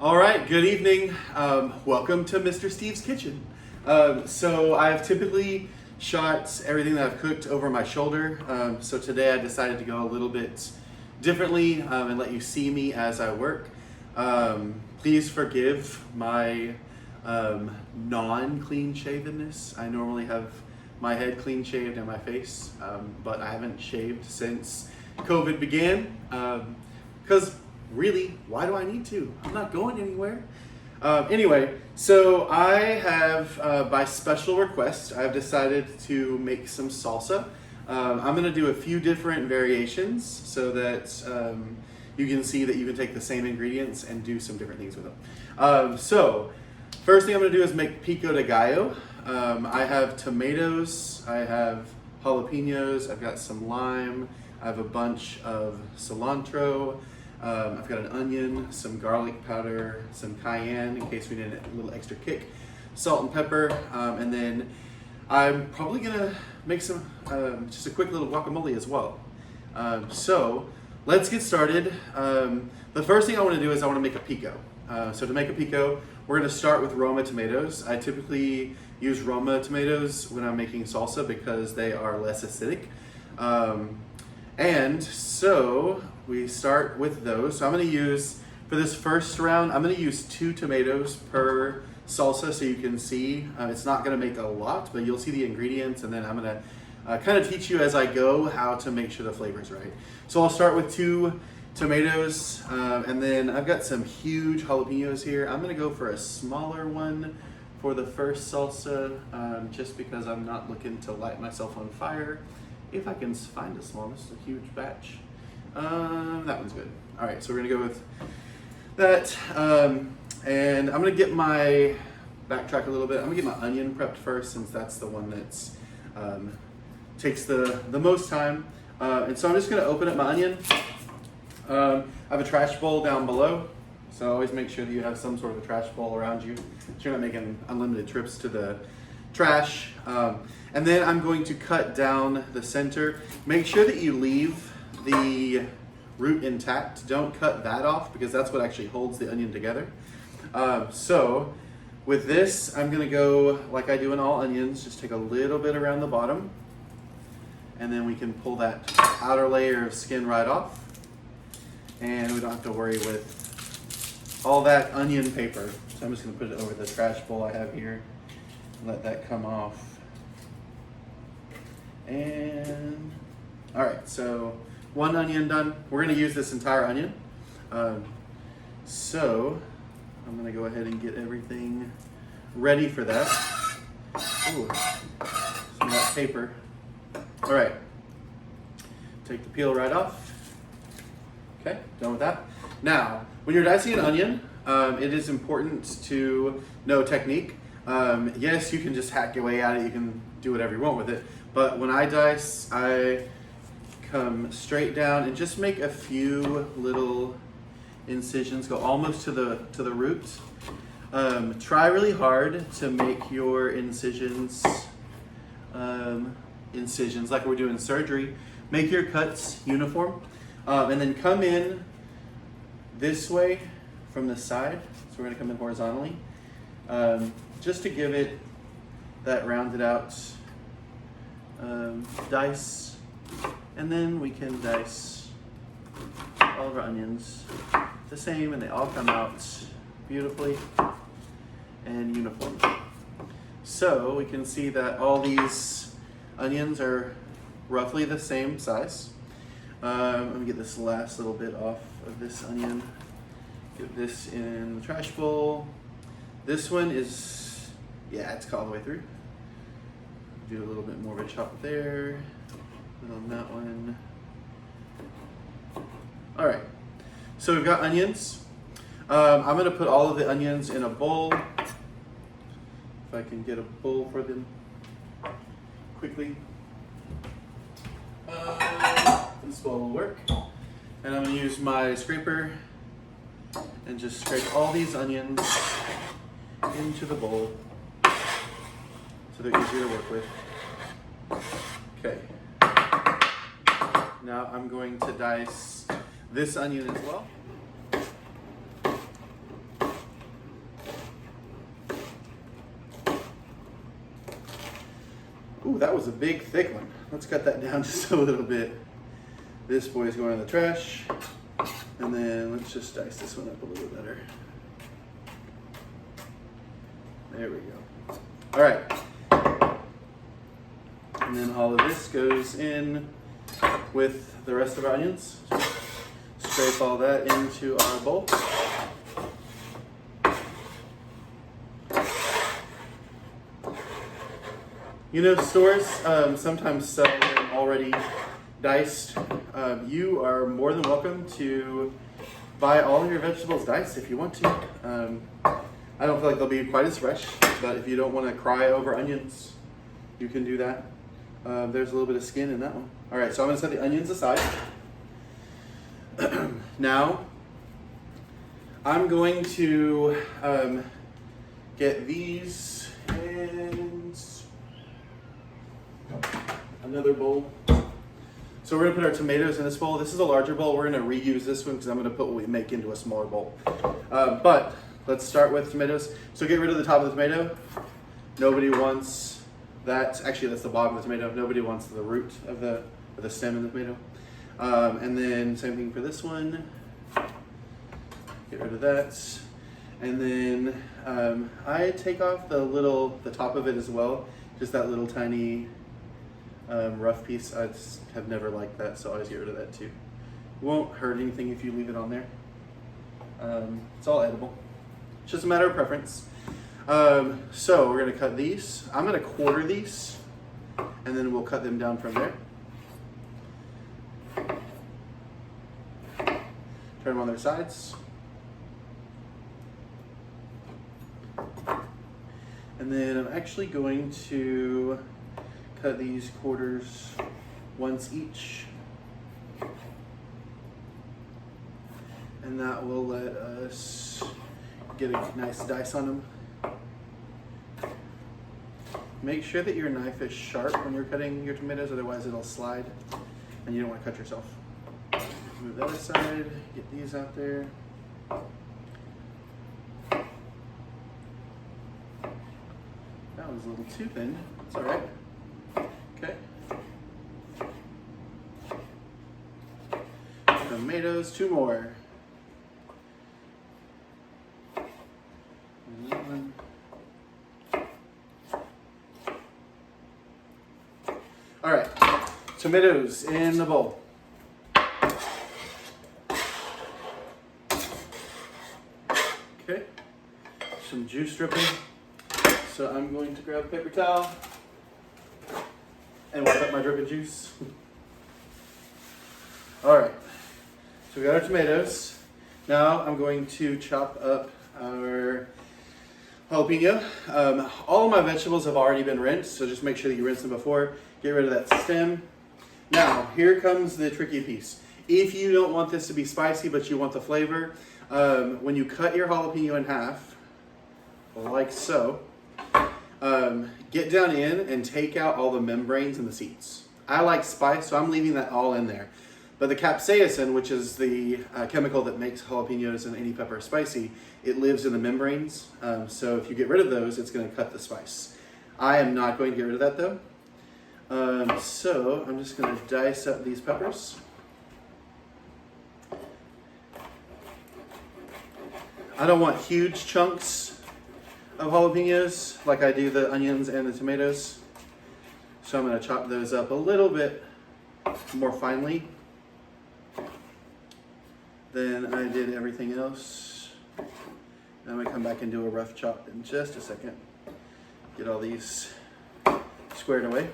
All right, good evening. Welcome to Mr. Steve's Kitchen. So I've typically shot everything that I've cooked over my shoulder. So today I decided to go a little bit differently and let you see me as I work. Please forgive my non-clean shavenness. I normally have my head clean shaved and my face, but I haven't shaved since COVID began. Because really, why do I need to? I'm not going anywhere. Anyway, so I have, by special request, I've decided to make some salsa. I'm gonna do a few different variations so that you can see that you can take the same ingredients and do some different things with them. So, first thing I'm gonna do is make pico de gallo. I have tomatoes, I have jalapenos, I've got some lime, I have a bunch of cilantro, I've got an onion, some garlic powder, some cayenne in case we need a little extra kick, salt and pepper, and then I'm probably gonna make some, just a quick little guacamole as well. So let's get started. The first thing I wanna do is I wanna make a pico. So to make a pico, we're gonna start with Roma tomatoes. I typically use Roma tomatoes when I'm making salsa because they are less acidic. And so we start with those. So I'm gonna use, for this first round, I'm gonna use 2 tomatoes per salsa so you can see. It's not gonna make a lot, but you'll see the ingredients, and then I'm gonna kind of teach you as I go how to make sure the flavor's right. So I'll start with 2 tomatoes, and then I've got some huge jalapenos here. I'm gonna go for a smaller one for the first salsa, just because I'm not looking to light myself on fire. If I can find a small, this is a huge batch. That one's good. All right, so we're gonna go with that. And I'm gonna get my, backtrack a little bit. I'm gonna get my onion prepped first since that's the one that's takes the most time. And so I'm just gonna open up my onion. I have a trash bowl down below. So always make sure that you have some sort of a trash bowl around you, so you're not making unlimited trips to the trash. And then I'm going to cut down the center. Make sure that you leave the root intact. Don't cut that off because that's what actually holds the onion together. So with this, I'm gonna go like I do in all onions, just take a little bit around the bottom, and then we can pull that outer layer of skin right off. And we don't have to worry with all that onion paper. So I'm just gonna put it over the trash bowl I have here. Let that come off. And all right, so 1 onion done. We're gonna use this entire onion. So I'm gonna go ahead and get everything ready for that. Ooh, some of that paper. All right, take the peel right off. Okay, done with that. Now, when you're dicing an onion, it is important to know technique. Yes, you can just hack your way at it. You can do whatever you want with it. But when I dice, I come straight down and just make a few little incisions. Go almost to the root. Try really hard to make your incisions like we're doing surgery. Make your cuts uniform, and then come in this way from the side. So we're gonna come in horizontally. Just to give it that rounded out dice, and then we can dice all of our onions the same, and they all come out beautifully and uniform. So we can see that all these onions are roughly the same size. I'm gonna get this last little bit off of this onion. Get this in the trash bowl. This one is, yeah, it's all the way through. Do a little bit more of a chop there, and on that one. All right, so we've got onions. I'm gonna put all of the onions in a bowl. If I can get a bowl for them quickly. This bowl will work. And I'm gonna use my scraper and just scrape all these onions into the bowl so they're easier to work with. Okay. Now I'm going to dice this onion as well. Ooh, that was a big, thick one. Let's cut that down just a little bit. This boy is going in the trash. And then let's just dice this one up a little better. There we go. All right. And then all of this goes in with the rest of our onions. Scrape all that into our bowl. You know, stores sometimes sell them already diced. You are more than welcome to buy all of your vegetables diced if you want to. I don't feel like they'll be quite as fresh, but if you don't want to cry over onions, you can do that. There's a little bit of skin in that one. All right, so I'm going to set the onions aside. Now, I'm going to get these and another bowl. So we're gonna put our tomatoes in this bowl. This is a larger bowl. We're gonna reuse this one because I'm gonna put what we make into a smaller bowl. But let's start with tomatoes. So get rid of the top of the tomato. Nobody wants that. Actually, that's the bottom of the tomato. Nobody wants the root of the stem of the tomato. And then same thing for this one. Get rid of that. And then I take off the top of it as well. Just that little tiny rough piece. I just have never liked that, so I always get rid of that too. Won't hurt anything if you leave it on there. It's all edible. It's just a matter of preference. So we're gonna cut these. I'm gonna quarter these, and then we'll cut them down from there. Turn them on their sides. And then I'm actually going to cut these quarters once each. And that will let us get a nice dice on them. Make sure that your knife is sharp when you're cutting your tomatoes, otherwise it'll slide and you don't want to cut yourself. Move that aside, get these out there. That was a little too thin. It's all right. Okay. Tomatoes, 2 more. One. All right, tomatoes in the bowl. Okay, some juice dripping. So I'm going to grab a paper towel and wipe up my dripping juice. All right, so we got our tomatoes. Now I'm going to chop up our jalapeno. All of my vegetables have already been rinsed, so just make sure that you rinse them before. Get rid of that stem. Now, here comes the tricky piece. If you don't want this to be spicy, but you want the flavor, when you cut your jalapeno in half, like so, get down in and take out all the membranes and the seeds. I like spice, so I'm leaving that all in there. But the capsaicin, which is the chemical that makes jalapenos and any pepper spicy, it lives in the membranes. So if you get rid of those, it's going to cut the spice. I am not going to get rid of that though. So I'm just going to dice up these peppers. I don't want huge chunks of jalapenos like I do the onions and the tomatoes. So I'm going to chop those up a little bit more finely than I did everything else. I'm going to come back and do a rough chop in just a second. Get all these squared away.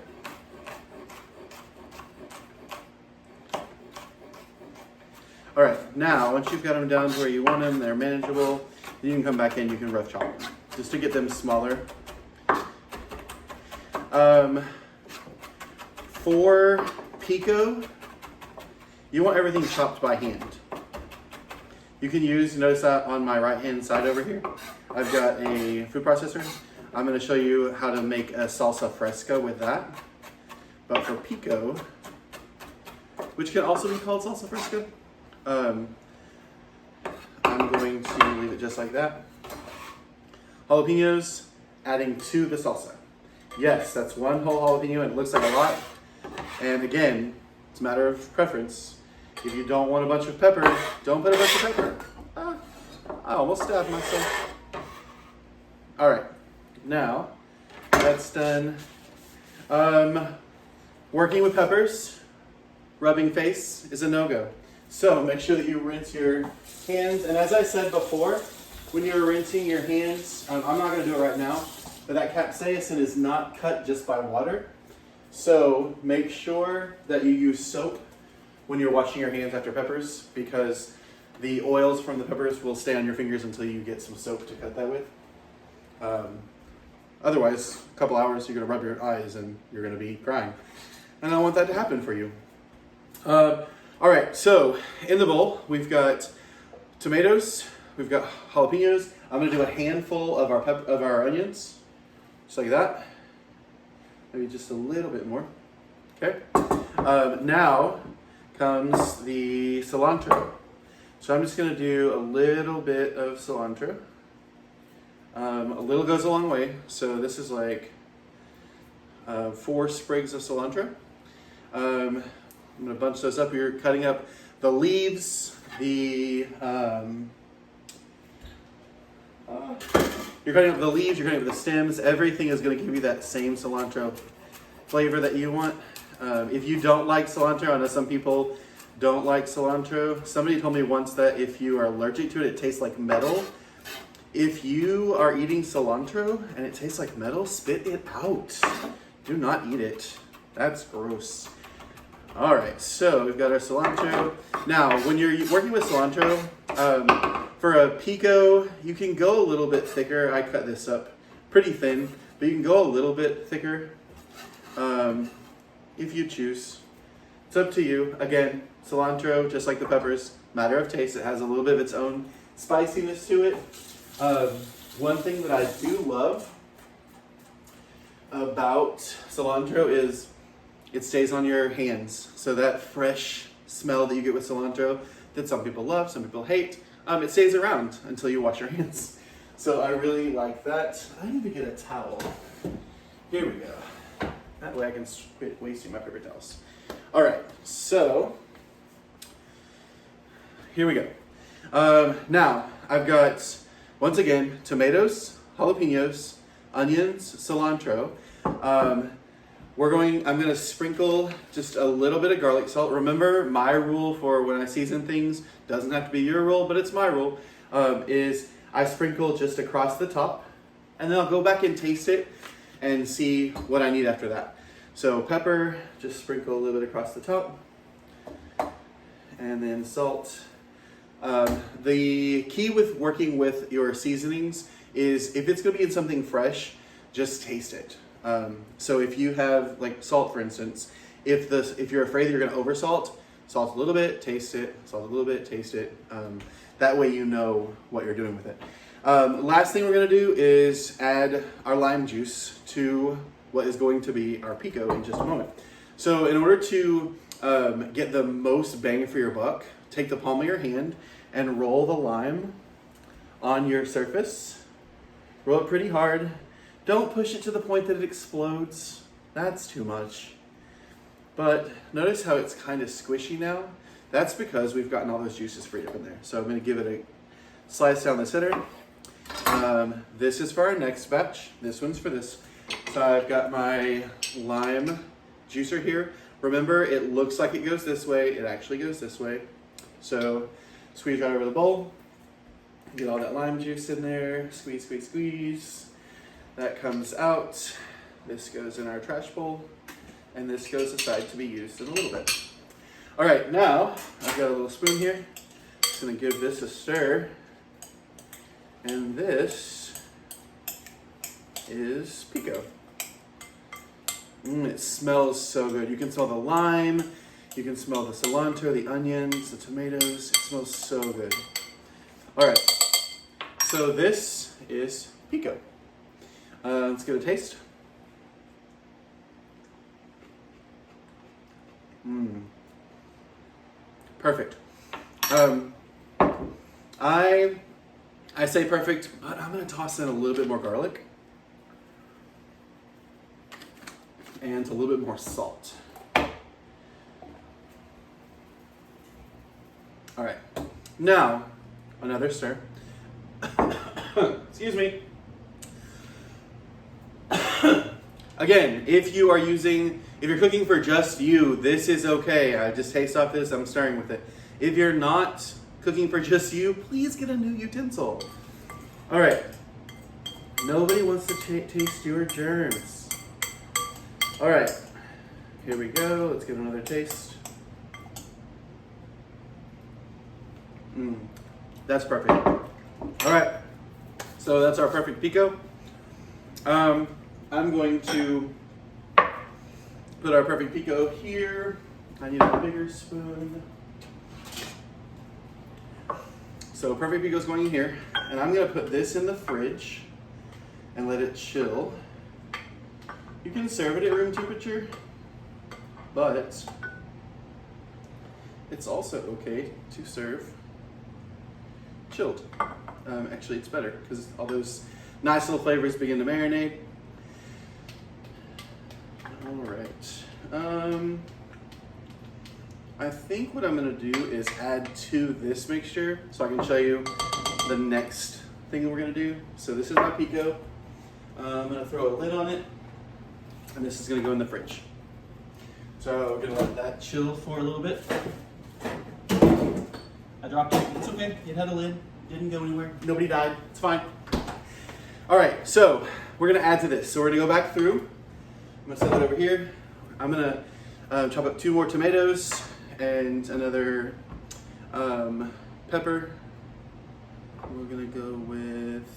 All right, now once you've got them down to where you want them, they're manageable, you can come back in, you can rough chop them, just to get them smaller. For pico, you want everything chopped by hand. You can notice that on my right hand side over here, I've got a food processor. I'm going to show you how to make a salsa fresca with that. But for pico, which can also be called salsa fresca, I'm going to leave it just like that. Jalapenos, adding to the salsa. Yes, that's one whole jalapeno, and it looks like a lot. And again, it's a matter of preference. If you don't want a bunch of pepper, don't put a bunch of pepper. Ah, I almost stabbed myself. All right, now that's done. Working with peppers, rubbing face is a no-go. So make sure that you rinse your hands. And as I said before, when you're rinsing your hands, I'm not going to do it right now, but that capsaicin is not cut just by water. So make sure that you use soap when you're washing your hands after peppers, because the oils from the peppers will stay on your fingers until you get some soap to cut that with. Otherwise, a couple hours, you're going to rub your eyes and you're going to be crying. And I don't want that to happen for you. All right, so in the bowl, we've got tomatoes, we've got jalapenos. I'm going to do a handful of our onions, just like that. Maybe just a little bit more. Okay. Now comes the cilantro. So I'm just going to do a little bit of cilantro. A little goes a long way. So this is like 4 sprigs of cilantro. I'm going to bunch those up. You're cutting up the leaves, you're cutting up the stems. Everything is going to give you that same cilantro flavor that you want. If you don't like cilantro, I know some people don't like cilantro. Somebody told me once that if you are allergic to it, it tastes like metal. If you are eating cilantro and it tastes like metal, spit it out. Do not eat it. That's gross. All right, so we've got our cilantro. Now, when you're working with cilantro, for a pico, you can go a little bit thicker. I cut this up pretty thin, but you can go a little bit thicker if you choose. It's up to you. Again, cilantro, just like the peppers, matter of taste. It has a little bit of its own spiciness to it. One thing that I do love about cilantro is it stays on your hands. So that fresh smell that you get with cilantro that some people love, some people hate, it stays around until you wash your hands. So I really like that. I need to get a towel. Here we go. That way I can quit wasting my paper towels. All right, so here we go. Now I've got, once again, tomatoes, jalapenos, onions, cilantro. I'm going to sprinkle just a little bit of garlic salt. Remember, my rule for when I season things, doesn't have to be your rule, but it's my rule, is I sprinkle just across the top, and then I'll go back and taste it and see what I need after that. So pepper, just sprinkle a little bit across the top, and then salt. The key with working with your seasonings is if it's going to be in something fresh, just taste it. So if you have like salt, for instance, if you're afraid that you're going to oversalt, salt a little bit, taste it, salt a little bit, taste it. That way you know what you're doing with it. Last thing we're going to do is add our lime juice to what is going to be our pico in just a moment. So in order to get the most bang for your buck, take the palm of your hand and roll the lime on your surface. Roll it pretty hard. Don't push it to the point that it explodes. That's too much. But notice how it's kind of squishy now. That's because we've gotten all those juices freed up in there. So I'm going to give it a slice down the center. This is for our next batch. This one's for this. So I've got my lime juicer here. Remember, it looks like it goes this way. It actually goes this way. So squeeze right over the bowl. Get all that lime juice in there. Squeeze, squeeze, squeeze. That comes out. This goes in our trash bowl. And this goes aside to be used in a little bit. All right, now I've got a little spoon here. Just gonna give this a stir. And this is pico. It smells so good. You can smell the lime, you can smell the cilantro, the onions, the tomatoes. It smells so good. All right, so this is pico. Let's give it a taste. Perfect. I say perfect, but I'm gonna toss in a little bit more garlic. and a little bit more salt. All right, now another stir. Excuse me. Again, if you're cooking for just you, this is okay. I just taste off this, I'm stirring with it. If you're not cooking for just you, please get a new utensil. All right, nobody wants to taste your germs. All right, here we go. Let's give it another taste. That's perfect. All right, so that's our perfect pico. I'm going to put our perfect pico here. I need a bigger spoon. So perfect pico is going in here, and I'm going to put this in the fridge and let it chill. You can serve it at room temperature, but it's also okay to serve chilled. Actually, it's better because all those nice little flavors begin to marinate. All right. I think what I'm gonna do is add to this mixture so I can show you the next thing that we're gonna do. So this is my pico. I'm gonna throw a lid on it, and this is gonna go in the fridge. So we're gonna let that chill for a little bit. I dropped it, it's okay, it had a lid, didn't go anywhere, nobody died, it's fine. All right, so we're gonna add to this. So we're gonna go back through. I'm gonna set it over here. I'm gonna chop up 2 more tomatoes and another pepper. We're gonna go with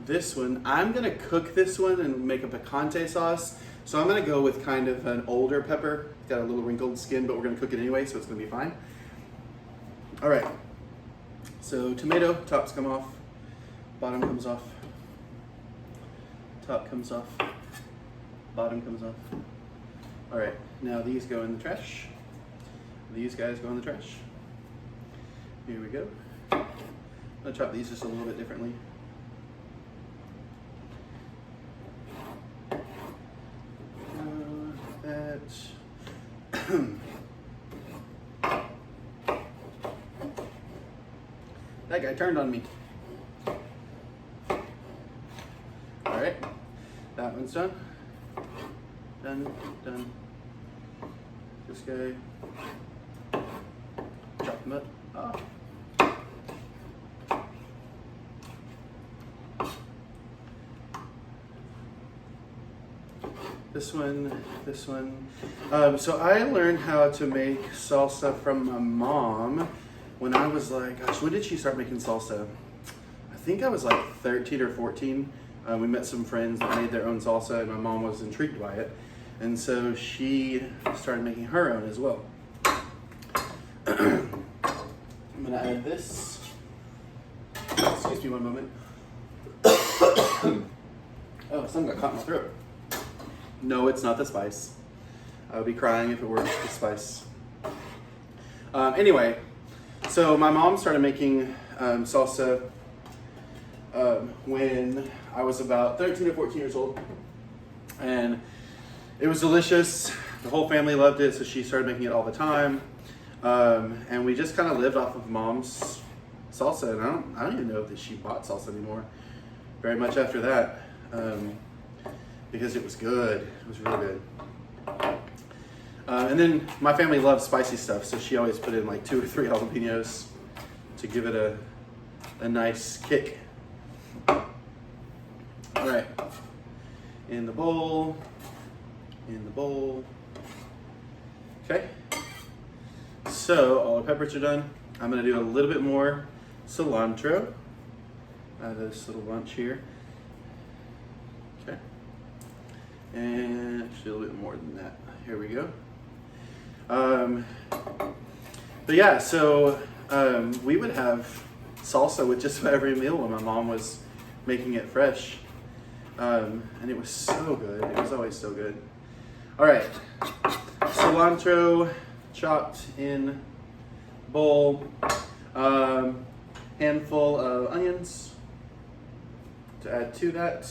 this one. I'm gonna cook this one and make a picante sauce. So I'm gonna go with kind of an older pepper. It's got a little wrinkled skin, but we're gonna cook it anyway, so it's gonna be fine. All right, so tomato, tops come off, bottom comes off, top comes off, bottom comes off. All right, now these go in the trash. These guys go in the trash. Here we go. I'm gonna chop these just a little bit differently. That guy turned on me. All right, that one's done. Done. This guy, chop him up. Oh. This one. So I learned how to make salsa from my mom when I was like, gosh, when did she start making salsa? I think I was like 13 or 14. We met some friends that made their own salsa, and my mom was intrigued by it. And so she started making her own as well. I'm gonna add this. Excuse me one moment. Oh, something got caught in my throat. No, it's not the spice. I would be crying if it were the spice. Anyway, so my mom started making salsa when I was about 13 or 14 years old. And it was delicious. The whole family loved it, so she started making it all the time. And we just kind of lived off of mom's salsa. And I don't even know if she bought salsa anymore very much after that. Because it was good. It was really good. And then my family loves spicy stuff, so she always put in like 2 or 3 jalapenos to give it a nice kick. All right, in the bowl. Okay, so all the peppers are done. I'm gonna do a little bit more cilantro out of this little bunch here. Okay. And actually a little bit more than that. Here we go. But yeah, so we would have salsa with just about every meal when my mom was making it fresh. And it was so good. It was always so good. All right, cilantro chopped in bowl. Handful of onions to add to that.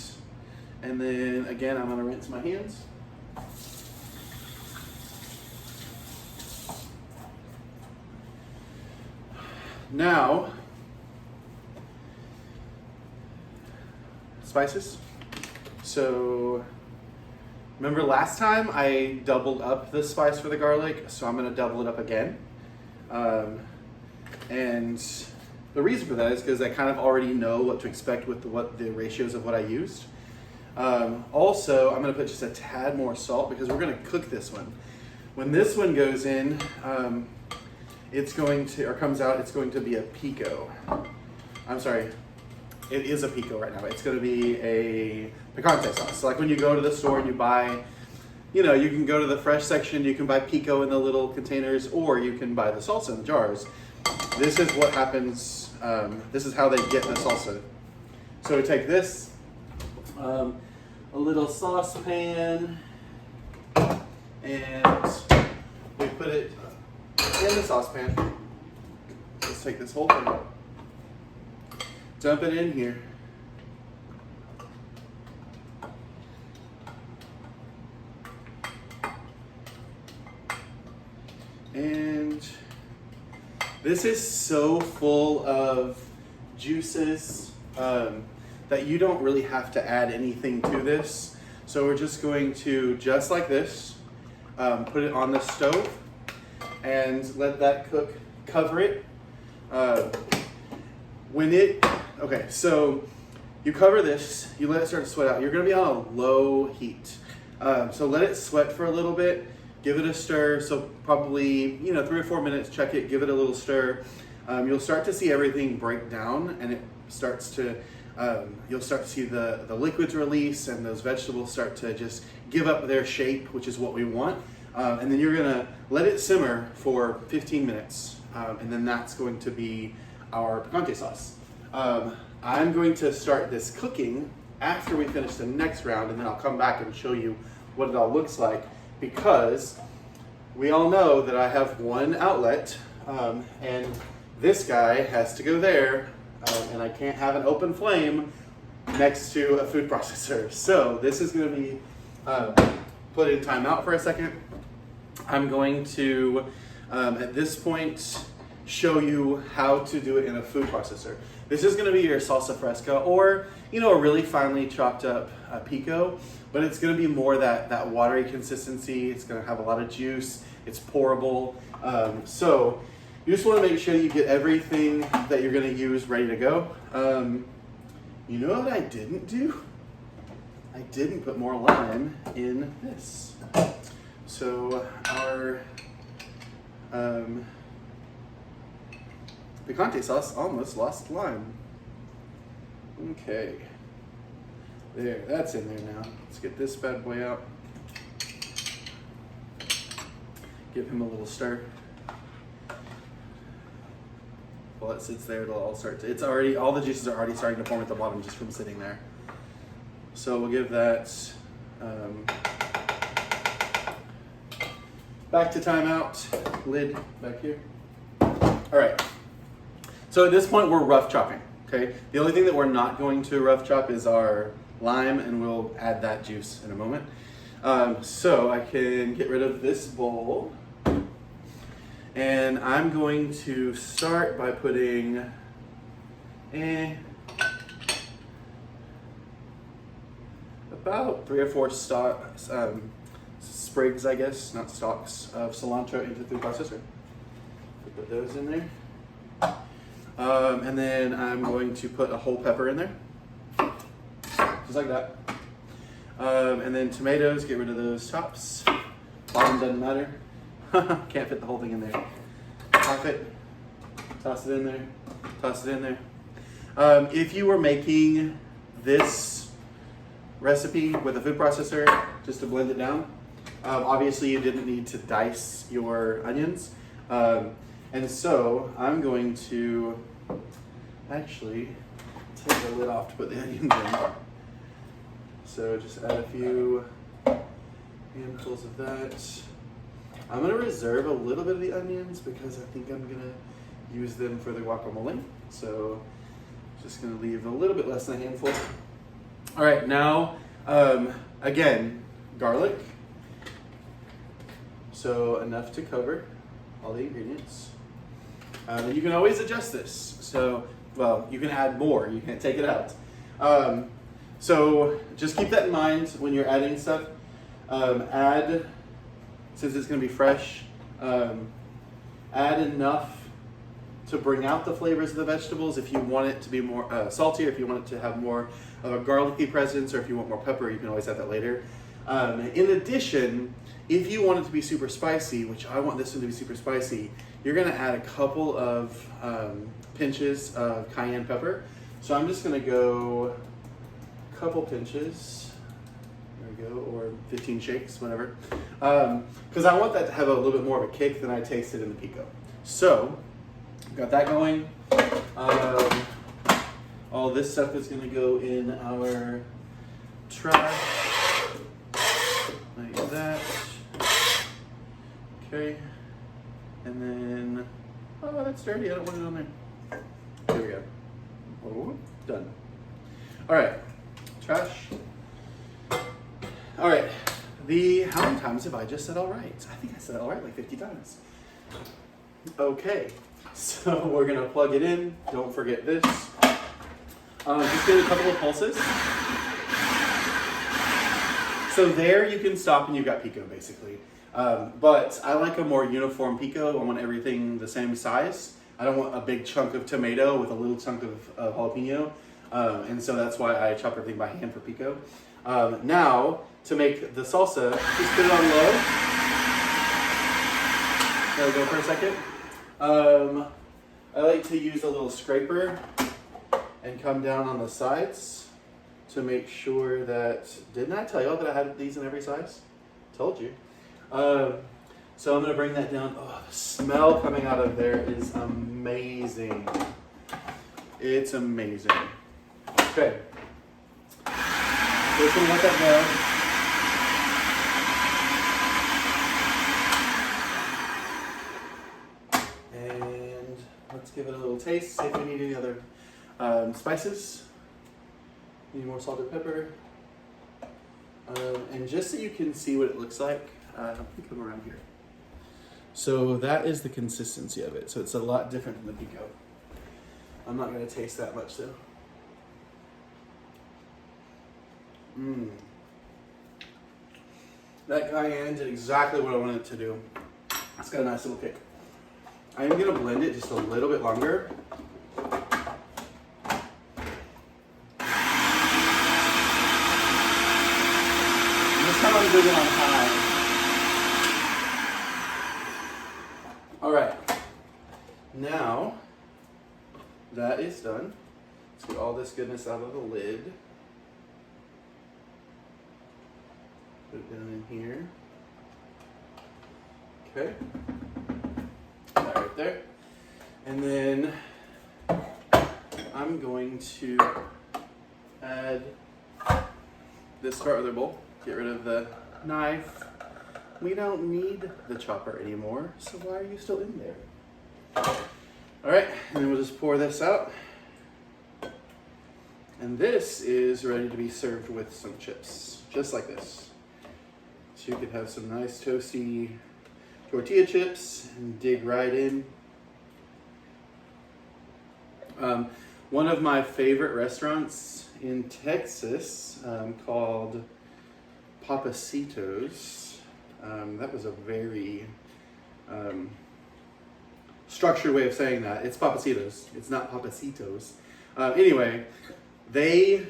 And then again, I'm gonna rinse my hands. now, spices. So remember last time I doubled up the spice for the garlic, so I'm gonna double it up again. And the reason for that is because I kind of already know what to expect with what the ratios of what I used. Also, I'm gonna put just a tad more salt because we're gonna cook this one. When this one goes in, it's going to, or comes out, it's going to be a pico. I'm sorry, it is a pico right now. It's going to be a picante sauce. So like when you go to the store and you buy, you know, you can go to the fresh section, you can buy pico in the little containers, or you can buy the salsa in the jars. This is what happens, this is how they get the salsa. So we take this, a little saucepan, and we put it in the saucepan. Let's take this whole thing, dump it in here. And this is so full of juices that you don't really have to add anything to this. So we're just going to, just like this, put it on the stove and let that cook, cover it. Okay, so you cover this, you let it start to sweat out. You're gonna be on a low heat. So let it sweat for a little bit, give it a stir. So probably, 3 or 4 minutes, check it, give it a little stir. You'll start to see everything break down and it starts to, you'll start to see the liquids release and those vegetables start to just give up their shape, which is what we want. And then you're gonna let it simmer for 15 minutes. And then that's going to be our picante sauce. I'm going to start this cooking after we finish the next round, and then I'll come back and show you what it all looks like, because we all know that I have one outlet, and this guy has to go there, and I can't have an open flame next to a food processor. So this is going to be put in timeout for a second. I'm going to, at this point, show you how to do it in a food processor. This is going to be your salsa fresca, or a really finely chopped up pico, but it's going to be more that watery consistency. It's going to have a lot of juice. It's pourable. So you just want to make sure you get everything that you're going to use ready to go. You know what I didn't do? I didn't put more lime in this. So our picante sauce almost lost lime. Okay. There, that's in there now. Let's get this bad boy out. Give him a little stir. While it sits there, it'll all start to, all the juices are already starting to form at the bottom just from sitting there. So we'll give that, back to timeout, lid back here. All right. So at this point, we're rough chopping, okay? The only thing that we're not going to rough chop is our lime, and we'll add that juice in a moment. So I can get rid of this bowl, and I'm going to start by putting about 3 or 4 sprigs, I guess, not stalks, of cilantro into the food processor. Put those in there. And then I'm going to put a whole pepper in there, just like that. And then tomatoes, get rid of those tops. Bottom doesn't matter. Can't fit the whole thing in there. Pop it, toss it in there, toss it in there. If you were making this recipe with a food processor, just to blend it down, obviously you didn't need to dice your onions. And so I'm going to actually take the lid off to put the onions in. So just add a few handfuls of that. I'm gonna reserve a little bit of the onions because I think I'm gonna use them for the guacamole. So just gonna leave a little bit less than a handful. All right, now, again, garlic. So enough to cover all the ingredients. And you can always adjust this. So, well, you can add more. You can't take it out. So just keep that in mind when you're adding stuff. Add, since it's going to be fresh, add enough to bring out the flavors of the vegetables. If you want it to be more salty, or if you want it to have more of a garlicky presence, or if you want more pepper, you can always add that later. In addition, if you want it to be super spicy, which I want this one to be super spicy, you're gonna add a couple of pinches of cayenne pepper. So I'm just gonna go a couple pinches, there we go, or 15 shakes, whatever. Because I want that to have a little bit more of a kick than I tasted in the pico. So, got that going. All this stuff is gonna go in our trash. Like that. Okay. And then, oh, that's dirty. I don't want it on there. There we go. Oh, done. All right. Trash. All right. How many times have I just said all right? I think I said all right like 50 times. Okay. So we're going to plug it in. Don't forget this. Just get a couple of pulses. So there you can stop and you've got pico basically. But I like a more uniform pico. I want everything the same size. I don't want a big chunk of tomato with a little chunk of jalapeno. And so that's why I chop everything by hand for pico. Now, to make the salsa, just put it on low. Let it go for a second. I like to use a little scraper and come down on the sides to make sure that, didn't I tell y'all that I had these in every size? Told you. So I'm gonna bring that down. Oh, the smell coming out of there is amazing. It's amazing. Okay. So we're gonna let that go. And let's give it a little taste, see if we need any other spices. Need more salt and pepper. And just so you can see what it looks like, let me come around here. So that is the consistency of it. So it's a lot different than the pico. I'm not going to taste that much though. That cayenne did exactly what I wanted it to do. It's got a nice little kick. I am going to blend it just a little bit longer. Come on, good on high. All right. Now that is done. Let's get all this goodness out of the lid. Put it down in here. Okay. That right there. And then I'm going to add this to our other bowl. Get rid of the knife. We don't need the chopper anymore, so why are you still in there? All right, and then we'll just pour this out. And this is ready to be served with some chips, just like this. So you could have some nice toasty tortilla chips and dig right in. One of my favorite restaurants in Texas called Papacitos. That was a very structured way of saying that. It's Papacitos. It's not Papacitos. Anyway, they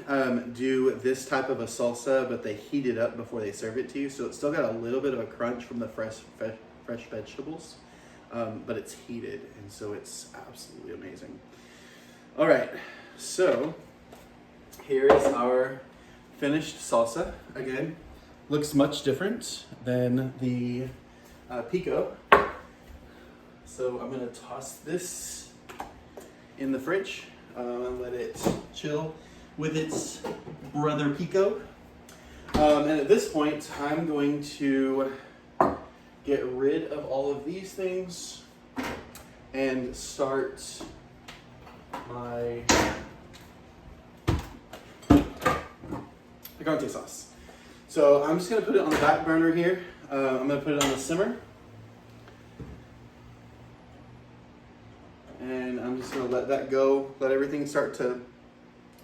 do this type of a salsa, but they heat it up before they serve it to you. So it's still got a little bit of a crunch from the fresh vegetables, but it's heated, and so it's absolutely amazing. All right, so here is our finished salsa. Again, looks much different than the pico. So I'm gonna toss this in the fridge and let it chill with its brother pico. And at this point, I'm going to get rid of all of these things and start my picante sauce. So I'm just going to put it on the back burner here. I'm going to put it on the simmer. And I'm just gonna let that go, let everything start to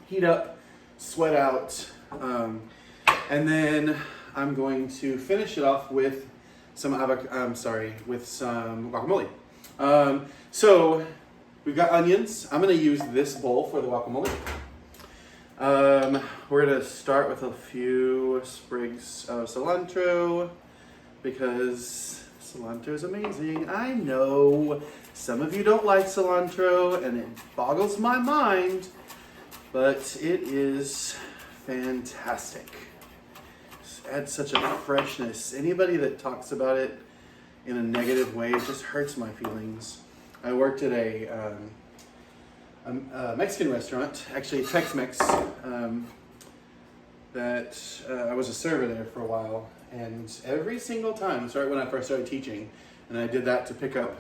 heat up, sweat out. And then I'm going to finish it off with some guacamole. So we've got onions. I'm gonna use this bowl for the guacamole. We're gonna start with a few sprigs of cilantro because cilantro is amazing. I know some of you don't like cilantro and it boggles my mind, but it is fantastic. Just adds such a freshness. Anybody that talks about it in a negative way, it just hurts my feelings. I worked at a Mexican restaurant, actually Tex-Mex, that I was a server there for a while, and every single time, started when I first started teaching, and I did that to pick up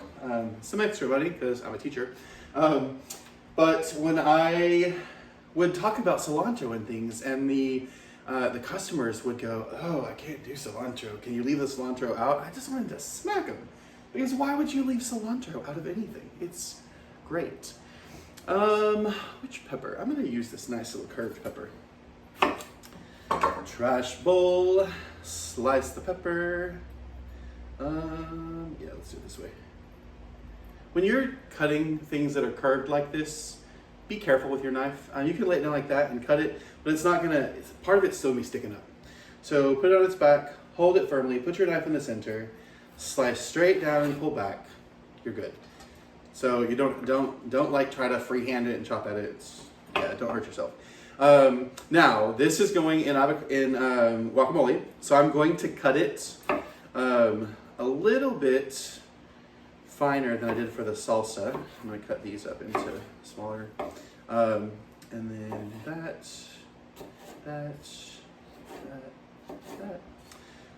some extra money because I'm a teacher. But when I would talk about cilantro and things, and the customers would go, "Oh, I can't do cilantro. Can you leave the cilantro out?" I just wanted to smack them because why would you leave cilantro out of anything? It's great. Which pepper? I'm gonna use this nice little curved pepper. Trash bowl, slice the pepper. Yeah, let's do it this way. When you're cutting things that are curved like this, be careful with your knife. You can lay it down like that and cut it, but it's not gonna, part of it's still gonna be sticking up. So put it on its back, hold it firmly, put your knife in the center, slice straight down and pull back. You're good. So you don't like try to freehand it and chop at it. Don't hurt yourself. Now this is going in guacamole, so I'm going to cut it a little bit finer than I did for the salsa. I'm going to cut these up into smaller, and then that.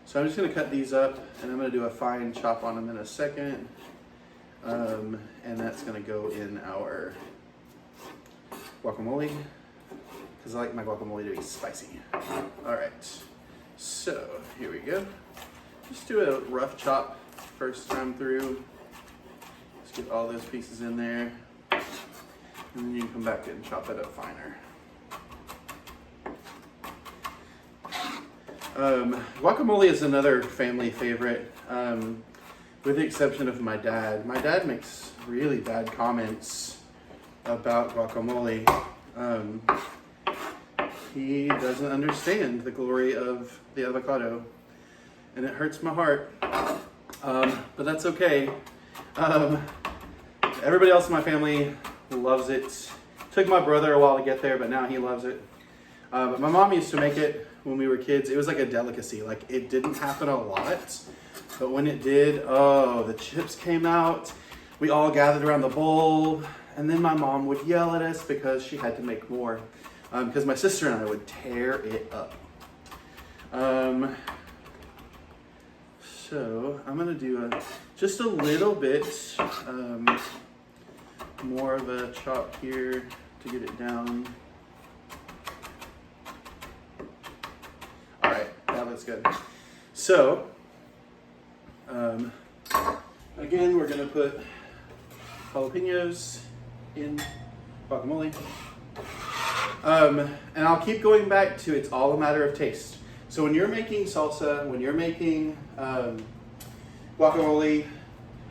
So I'm just going to cut these up, and I'm going to do a fine chop on them in a second. And that's gonna go in our guacamole because I like my guacamole to be spicy. All right, so here we go. Just do a rough chop first time through. Let's get all those pieces in there, and then you can come back and chop it up finer. Guacamole is another family favorite. With the exception of my dad. My dad makes really bad comments about guacamole. He doesn't understand the glory of the avocado, and it hurts my heart. But that's okay. Everybody else in my family loves it. Took my brother a while to get there, but now he loves it. But my mom used to make it when we were kids. It was like a delicacy. Like, it didn't happen a lot. But when it did, oh, the chips came out. We all gathered around the bowl, and then my mom would yell at us because she had to make more. Because my sister and I would tear it up. So I'm gonna do just a little bit more of a chop here to get it down. All right, that looks good. So. Again, we're gonna put jalapenos in guacamole. And I'll keep going back to it's all a matter of taste. So when you're making salsa, when you're making guacamole,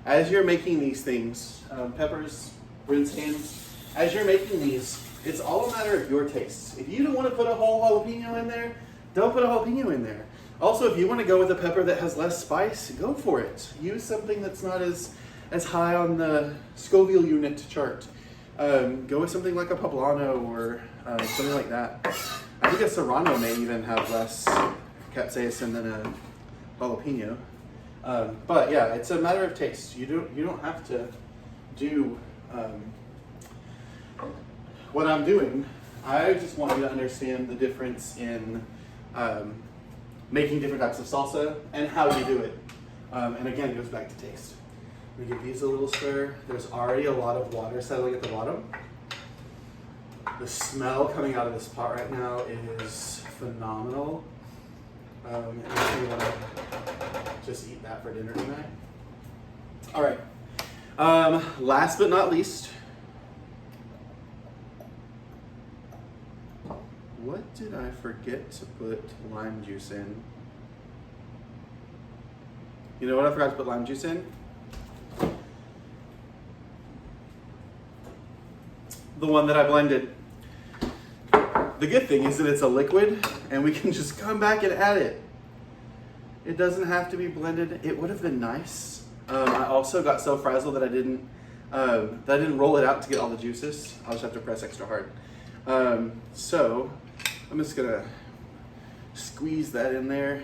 as you're making these things, peppers, rinse hands, as you're making these, it's all a matter of your taste. If you don't want to put a whole jalapeno in there, don't put a jalapeno in there. Also, if you want to go with a pepper that has less spice, go for it. Use something that's not as high on the Scoville unit chart. Go with something like a poblano or something like that. I think a serrano may even have less capsaicin than a jalapeno. But yeah, it's a matter of taste. You don't have to do what I'm doing. I just want you to understand the difference in making different types of salsa and how you do it. And again, it goes back to taste. We give these a little stir. There's already a lot of water settling at the bottom. The smell coming out of this pot right now is phenomenal. And we want to just eat that for dinner tonight. All right. Last but not least, did I forget to put lime juice in? You know what I forgot to put lime juice in? The one that I blended. The good thing is that it's a liquid and we can just come back and add it. It doesn't have to be blended. It would have been nice. I also got so frazzled that I didn't roll it out to get all the juices. I'll just have to press extra hard. So I'm just gonna squeeze that in there.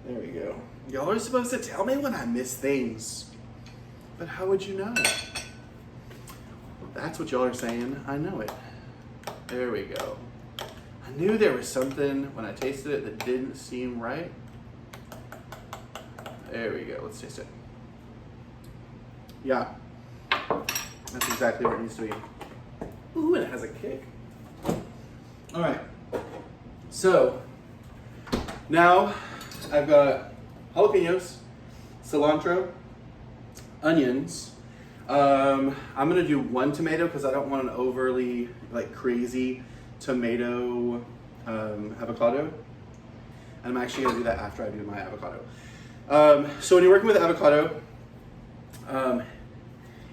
There we go. Y'all are supposed to tell me when I miss things, but how would you know? That's what y'all are saying. I know it. There we go. I knew there was something when I tasted it that didn't seem right. There we go. Let's taste it. Yeah, that's exactly where it needs to be. Ooh, and it has a kick. All right. So now I've got jalapenos, cilantro, onions. I'm gonna do one tomato because I don't want an overly crazy tomato avocado. And I'm actually gonna do that after I do my avocado. So when you're working with avocado,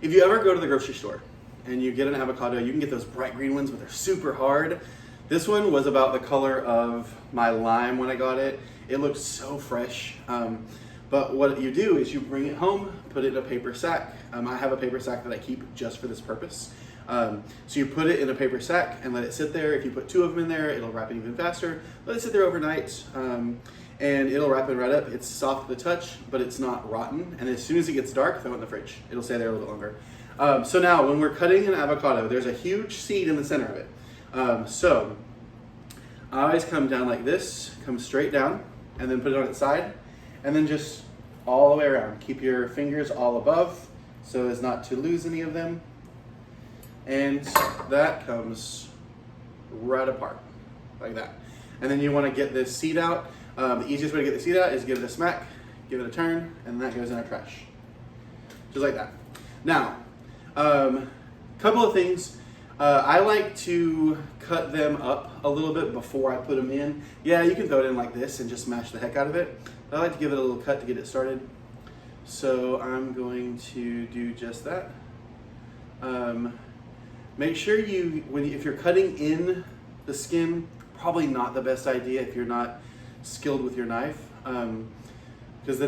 if you ever go to the grocery store and you get an avocado, you can get those bright green ones, but they're super hard. This one was about the color of my lime when I got it. It looked so fresh. But what you do is you bring it home, put it in a paper sack. I have a paper sack that I keep just for this purpose. So you put it in a paper sack and let it sit there. If you put 2 of them in there, it'll ripen even faster. Let it sit there overnight and it'll ripen right up. It's soft to the touch, but it's not rotten. And as soon as it gets dark, throw it in the fridge. It'll stay there a little bit longer. So now when we're cutting an avocado, there's a huge seed in the center of it. So I always come down like this, come straight down, and then put it on its side, and then just all the way around. Keep your fingers all above so as not to lose any of them. And that comes right apart, like that. And then you want to get this seed out. The easiest way to get the seed out is give it a smack, give it a turn, and that goes in our trash. Just like that. Now, couple of things. I like to cut them up a little bit before I put them in. Yeah, you can throw it in like this and just mash the heck out of it. But I like to give it a little cut to get it started. So I'm going to do just that. Make sure if you're cutting in the skin, probably not the best idea if you're not skilled with your knife. Because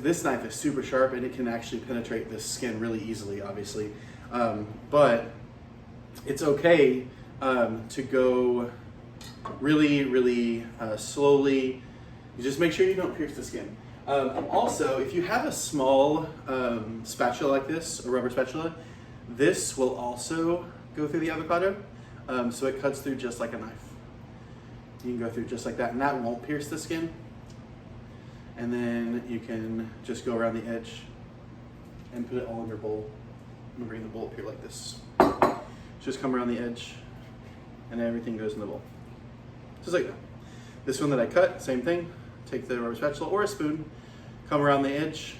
this knife is super sharp and it can actually penetrate the skin really easily, obviously. But it's okay to go really, really slowly. You just make sure you don't pierce the skin. Also, if you have a small spatula like this, a rubber spatula, this will also go through the avocado. So it cuts through just like a knife. You can go through just like that, and that won't pierce the skin. And then you can just go around the edge and put it all in your bowl. I'm gonna bring the bowl up here like this. Just come around the edge and everything goes in the bowl. Just like that. This one that I cut, same thing. Take the rubber spatula or a spoon, come around the edge,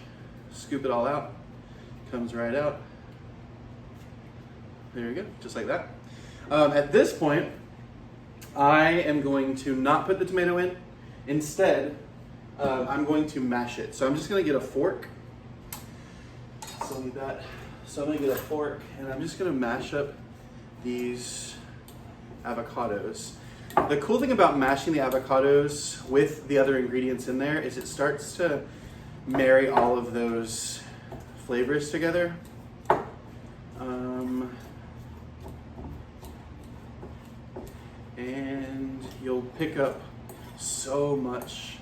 scoop it all out. Comes right out. There you go, just like that. At this point, I am going to not put the tomato in. Instead, I'm going to mash it. So I'm just gonna get a fork. So I'm gonna get a fork and I'm just gonna mash up these avocados. The cool thing about mashing the avocados with the other ingredients in there is it starts to marry all of those flavors together. And you'll pick up so much.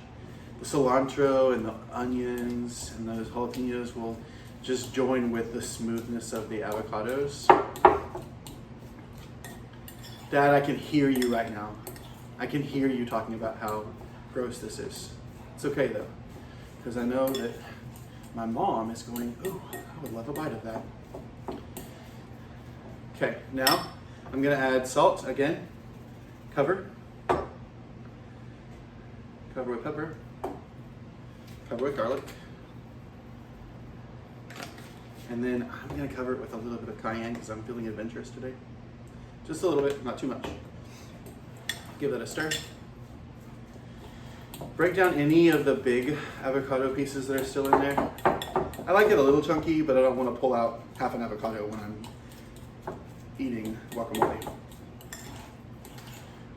The cilantro and the onions and those jalapenos will just join with the smoothness of the avocados. Dad, I can hear you right now. I can hear you talking about how gross this is. It's okay though, because I know that my mom is going, oh, I would love a bite of that. Okay, now I'm gonna add salt again. Cover. Cover with pepper. Cover with garlic. And then I'm gonna cover it with a little bit of cayenne because I'm feeling adventurous today. Just a little bit, not too much. Give that a stir. Break down any of the big avocado pieces that are still in there. I like it a little chunky, but I don't want to pull out half an avocado when I'm eating guacamole.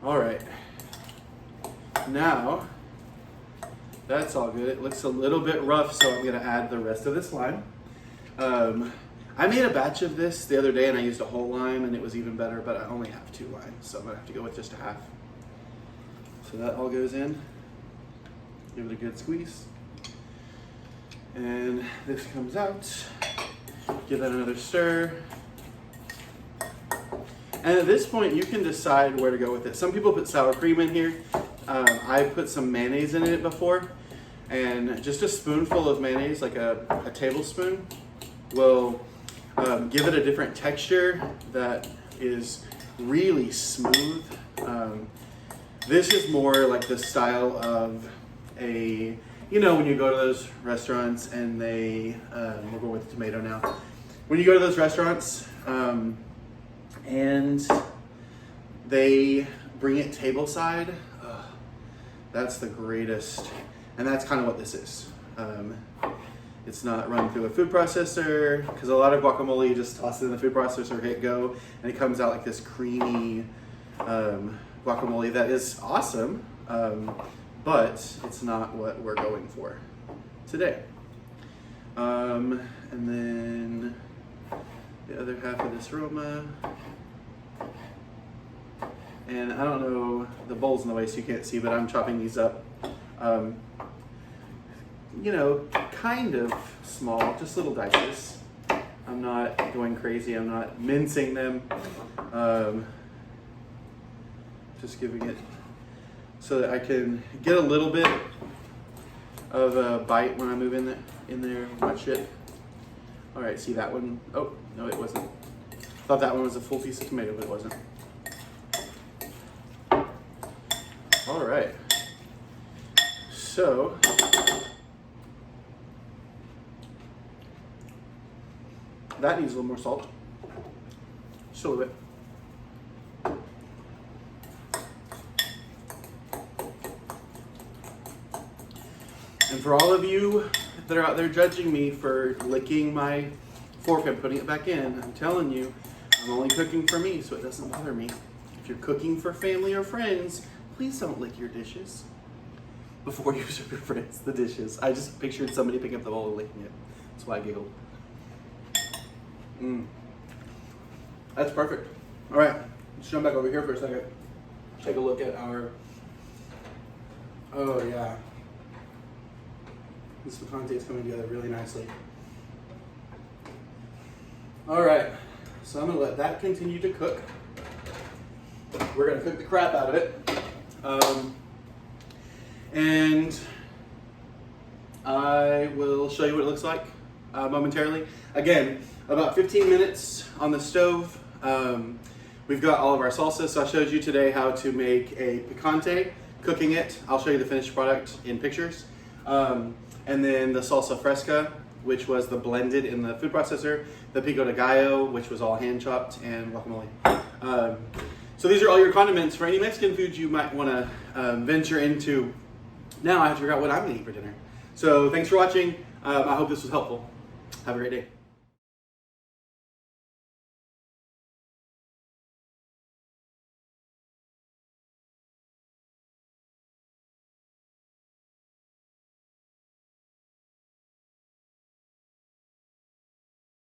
All right. Now, that's all good. It looks a little bit rough, so I'm gonna add the rest of this lime. I made a batch of this the other day and I used a whole lime and it was even better, but I only have 2 limes, so I'm gonna have to go with just a half. So that all goes in. Give it a good squeeze. And this comes out. Give that another stir. And at this point, you can decide where to go with it. Some people put sour cream in here. I put some mayonnaise in it before, and just a spoonful of mayonnaise, like a tablespoon, will give it a different texture that is really smooth. This is more like the style of a, you know, when you go to those restaurants and they, we'll go with tomato now. When you go to those restaurants and they bring it tableside, that's the greatest. And that's kind of what this is. It's not run through a food processor, because a lot of guacamole you just toss it in the food processor, hit go, and it comes out like this creamy guacamole that is awesome, but it's not what we're going for today. And then the other half of this Roma. And I don't know, the bowl's in the way so you can't see, but I'm chopping these up. You know, kind of small, just little dices. I'm not going crazy, I'm not mincing them. Just giving it so that I can get a little bit of a bite when I move in there, watch it. All right, see that one? Oh, no, it wasn't. Thought that one was a full piece of tomato, but it wasn't. All right, so that needs a little more salt, just a little bit. And for all of you that are out there judging me for licking my fork and putting it back in, I'm telling you, I'm only cooking for me, so it doesn't bother me. If you're cooking for family or friends, please don't lick your dishes before you serve your friends the dishes. I just pictured somebody picking up the bowl and licking it. That's why I giggled. That's perfect. All right, let's jump back over here for a second. Take a look at our, oh yeah. This picante is coming together really nicely. All right, so I'm gonna let that continue to cook. We're gonna cook the crap out of it. And I will show you what it looks like momentarily. Again, about 15 minutes on the stove. We've got all of our salsa, so I showed you today how to make a picante, cooking it. I'll show you the finished product in pictures. And then the salsa fresca, which was the blended in the food processor, the pico de gallo, which was all hand chopped, and guacamole. So these are all your condiments for any Mexican food you might want to venture into. Now I have to figure out what I'm going to eat for dinner. So thanks for watching. I hope this was helpful. Have a great day.